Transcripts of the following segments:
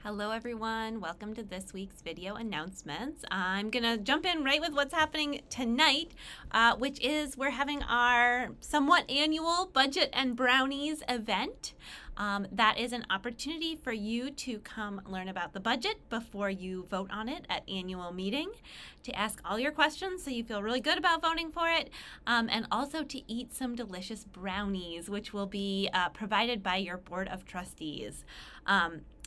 Hello everyone, welcome to this week's video announcements. I'm gonna jump in right with what's happening tonight, which is we're having our somewhat annual Budget and Brownies event. That is an opportunity for you to come learn about the budget before you vote on it at annual meeting, to ask all your questions so you feel really good about voting for it, and also to eat some delicious brownies, which will be provided by your Board of Trustees.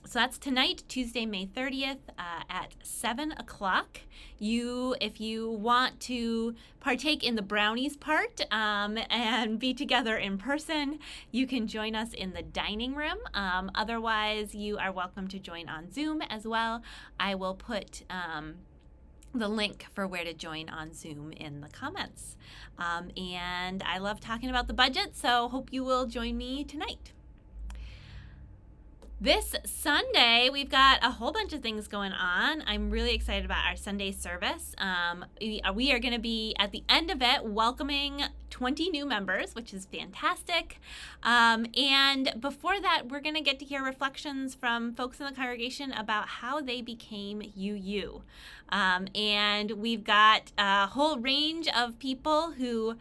So that's tonight, Tuesday, May 30th at 7 o'clock. If you want to partake in the brownies part and be together in person, you can join us in the dining room. Otherwise, you are welcome to join on Zoom as well. I will put the link for where to join on Zoom in the comments. And I love talking about the budget, so hope you will join me tonight. This Sunday, we've got a whole bunch of things going on. I'm really excited about our Sunday service. We are going to be, at the end of it, welcoming 20 new members, which is fantastic. And before that, we're going to get to hear reflections from folks in the congregation about how they became UU. And we've got a whole range of people who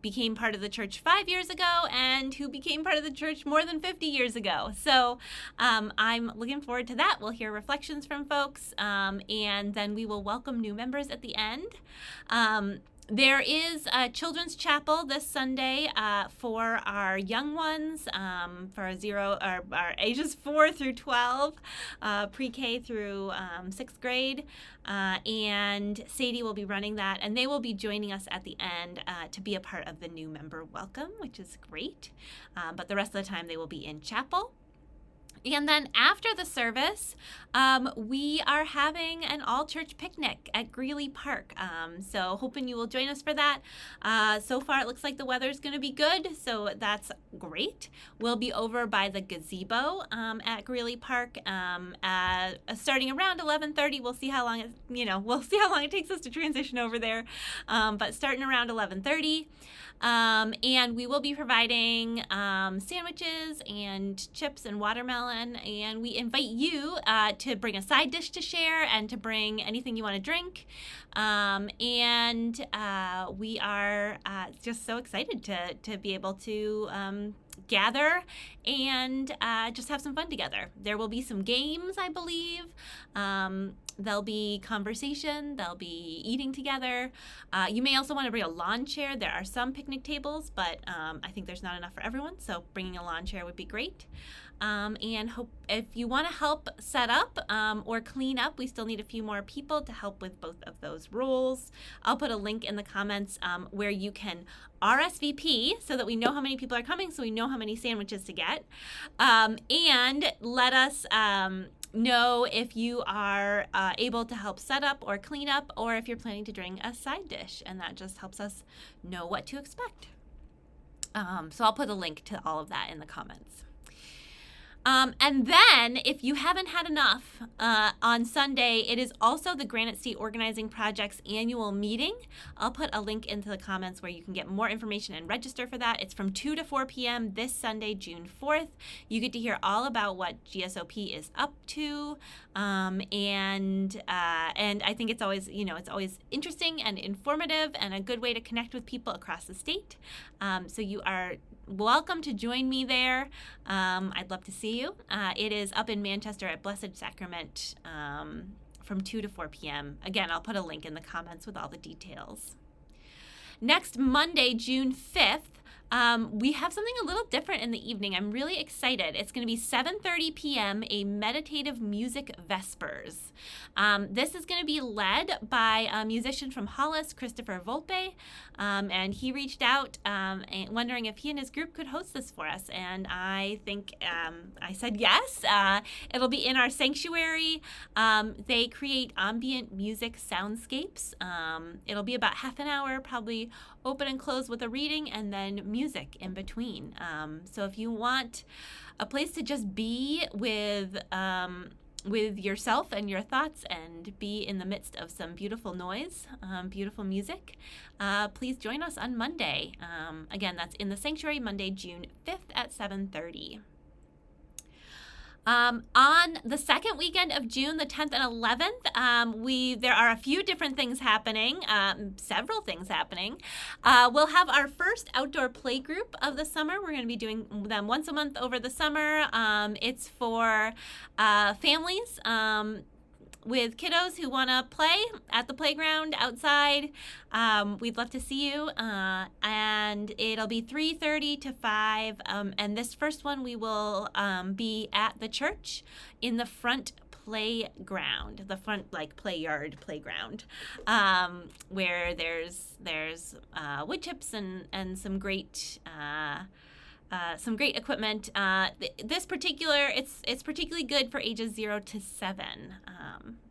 became part of the church 5 years ago and who became part of the church more than 50 years ago. So I'm looking forward to that. We'll hear reflections from folks, and then we will welcome new members at the end. There is a children's chapel this Sunday for our young ones, for our ages 4 through 12, pre-K through 6th grade, and Sadie will be running that, and they will be joining us at the end to be a part of the new member welcome, which is great. But the rest of the time they will be in chapel. And then after the service, we are having an all-church picnic at Greeley Park. So hoping you will join us for that. So far, it looks like the weather's going to be good, so that's great. We'll be over by the gazebo at Greeley Park starting around 11:30. We'll see how long it takes us to transition over there. But starting around 11:30. And we will be providing sandwiches and chips and watermelon, and we invite you to bring a side dish to share and to bring anything you want to drink. And we are just so excited to be able to gather and just have some fun together. There will be some games, I believe. There'll be conversation. There'll be eating together. You may also want to bring a lawn chair. There are some picnic tables, but I think there's not enough for everyone, so bringing a lawn chair would be great. And hope if you want to help set up or clean up, we still need a few more people to help with both of those roles. I'll put a link in the comments where you can RSVP so that we know how many people are coming, so we know how many sandwiches to get. And let us know if you are able to help set up or clean up, or if you're planning to bring a side dish, and that just helps us know what to expect. So I'll put a link to all of that in the comments. And then, if you haven't had enough, on Sunday, it is also the Granite State Organizing Project's annual meeting. I'll put a link into the comments where you can get more information and register for that. It's from 2 to 4 p.m. this Sunday, June 4th. You get to hear all about what GSOP is up to, and I think it's always interesting and informative and a good way to connect with people across the state. So you are welcome to join me there. I'd love to see you. It is up in Manchester at Blessed Sacrament from 2 to 4 p.m. Again, I'll put a link in the comments with all the details. Next Monday, June 5th, we have something a little different in the evening. I'm really excited. It's going to be 7:30 p.m., a meditative music vespers. This is going to be led by a musician from Hollis, Christopher Volpe, and he reached out wondering if he and his group could host this for us, and I think I said yes. It'll be in our sanctuary. They create ambient music soundscapes. It'll be about half an hour, probably open and close with a reading, and then music in between. So if you want a place to just be with yourself and your thoughts and be in the midst of some beautiful noise, beautiful music, please join us on Monday. Again, that's in the sanctuary, Monday, June 5th at 7:30. On the second weekend of June, the 10th and 11th, there are a few different things happening, several things happening. We'll have our first outdoor play group of the summer. We're going to be doing them once a month over the summer. It's for families with kiddos who want to play at the playground outside. We'd love to see you, and it'll be 3:30 to 5, and this first one we will be at the church in the front playground, the front play yard playground, where there's wood chips and some great equipment. This particular, it's particularly good for ages 0 to 7.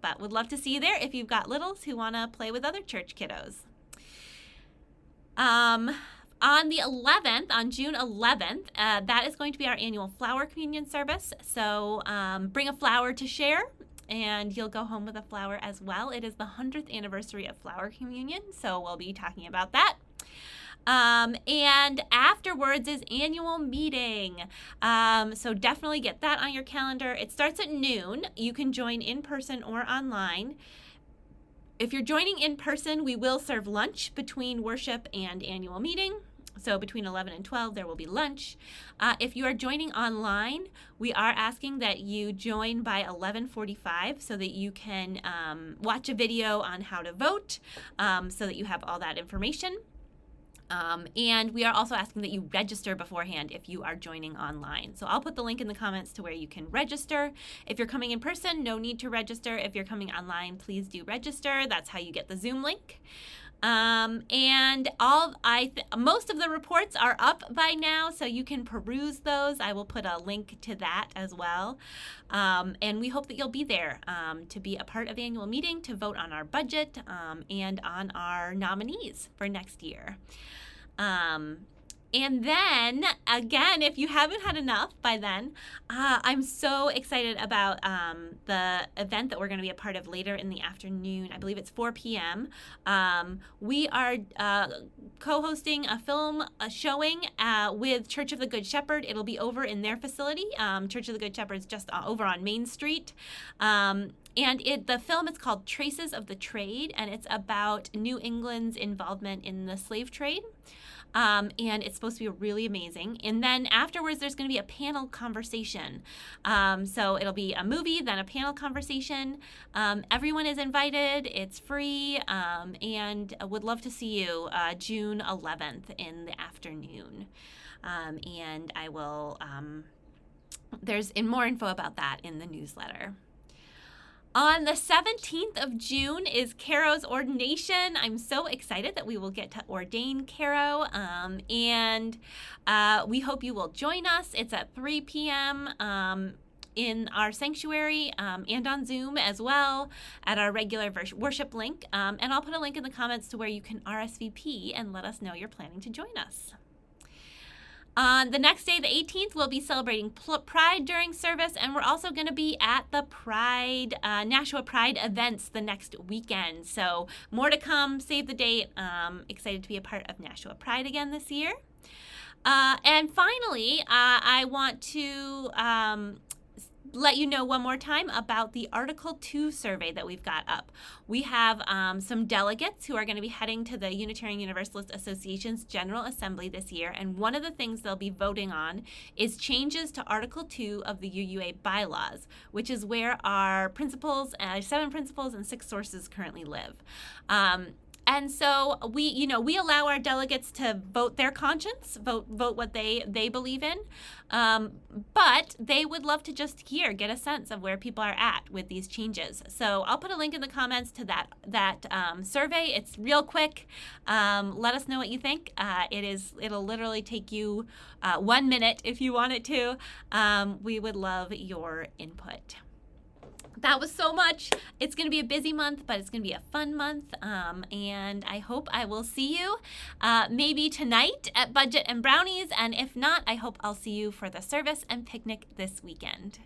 But would love to see you there if you've got littles who want to play with other church kiddos. On the 11th, on June 11th, that is going to be our annual flower communion service. So bring a flower to share, and you'll go home with a flower as well. It is the 100th anniversary of flower communion, so we'll be talking about that. And afterwards is annual meeting. So definitely get that on your calendar. It starts at noon. You can join in person or online. If you're joining in person, we will serve lunch between worship and annual meeting. So between 11 and 12, there will be lunch. If you are joining online, we are asking that you join by 11:45 so that you can watch a video on how to vote, so that you have all that information. And we are also asking that you register beforehand if you are joining online. So I'll put the link in the comments to where you can register. If you're coming in person, no need to register. If you're coming online, please do register. That's how you get the Zoom link. And most of the reports are up by now, so you can peruse those. I will put a link to that as well. And we hope that you'll be there to be a part of the annual meeting, to vote on our budget, and on our nominees for next year. And then, again, if you haven't had enough by then, I'm so excited about the event that we're going to be a part of later in the afternoon. I believe it's 4 p.m. We are co-hosting a film showing with Church of the Good Shepherd. It'll be over in their facility. Church of the Good Shepherd is just over on Main Street. And the film is called Traces of the Trade, and it's about New England's involvement in the slave trade. And it's supposed to be really amazing. And then afterwards, there's going to be a panel conversation. So it'll be a movie, then a panel conversation. Everyone is invited. It's free. And I would love to see you June 11th in the afternoon. And I will, there's more info about that in the newsletter. On the 17th of June is Caro's ordination. I'm so excited that we will get to ordain Caro, and we hope you will join us. It's at 3 p.m. In our sanctuary, and on Zoom as well at our regular worship link. And I'll put a link in the comments to where you can RSVP and let us know you're planning to join us. On the next day, the 18th, we'll be celebrating Pride during service, and we're also going to be at the Nashua Pride events the next weekend. So more to come. Save the date. Excited to be a part of Nashua Pride again this year. And finally, I want to let you know one more time about the Article 2 survey that we've got up. We have some delegates who are going to be heading to the Unitarian Universalist Association's General Assembly this year, and one of the things they'll be voting on is changes to Article 2 of the UUA bylaws, which is where our principles, 7 principles and 6 sources currently live. And so we allow our delegates to vote their conscience, vote what they believe in, but they would love to just get a sense of where people are at with these changes. So I'll put a link in the comments to that survey. It's real quick. Let us know what you think. It'll literally take you 1 minute if you want it to. We would love your input. That was so much. It's going to be a busy month, but it's going to be a fun month. And I hope I will see you maybe tonight at Budget and Brownies. And if not, I hope I'll see you for the service and picnic this weekend.